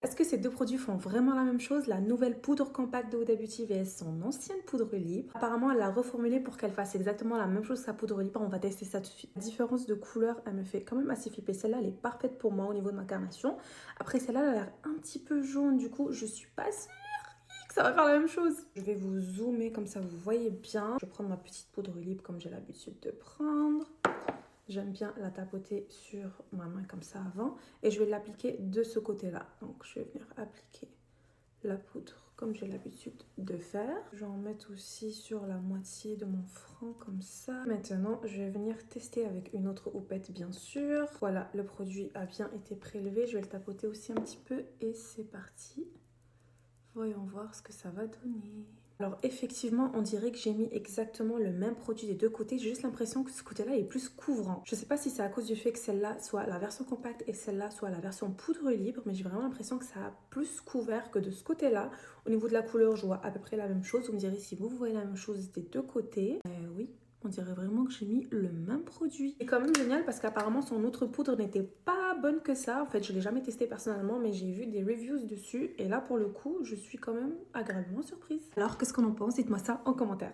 Est-ce que ces deux produits font vraiment la même chose? La nouvelle poudre compacte de Huda Beauty vs son ancienne poudre libre. Apparemment, elle l'a reformulée pour qu'elle fasse exactement la même chose que sa poudre libre. On va tester ça tout de suite. La différence de couleur, elle me fait quand même assez flipper. Celle-là, elle est parfaite pour moi au niveau de ma carnation. Après, celle-là, elle a l'air un petit peu jaune. Du coup, je suis pas sûre que ça va faire la même chose. Je vais vous zoomer comme ça, vous voyez bien. Je vais prendre ma petite poudre libre comme j'ai l'habitude de prendre. J'aime bien la tapoter sur ma main comme ça avant. Et je vais l'appliquer de ce côté-là. Donc, je vais venir appliquer la poudre comme j'ai l'habitude de faire. Je vais en mettre aussi sur la moitié de mon front comme ça. Maintenant, je vais venir tester avec une autre houppette, bien sûr. Voilà, le produit a bien été prélevé. Je vais le tapoter aussi un petit peu et c'est parti. Voyons voir ce que ça va donner. Alors effectivement, on dirait que j'ai mis exactement le même produit des deux côtés. J'ai juste l'impression que ce côté-là est plus couvrant. Je sais pas si c'est à cause du fait que celle-là soit la version compacte et celle-là soit la version poudre libre, mais j'ai vraiment l'impression que ça a plus couvert que de ce côté-là. Au niveau de la couleur, je vois à peu près la même chose. Vous me direz si vous voyez la même chose des deux côtés. Oui. On dirait vraiment que j'ai mis le même produit. C'est quand même génial parce qu'apparemment son autre poudre n'était pas bonne que ça. En fait, je ne l'ai jamais testé personnellement, mais j'ai vu des reviews dessus. Et là, pour le coup, je suis quand même agréablement surprise. Alors, qu'est-ce qu'on en pense? Dites-moi ça en commentaire.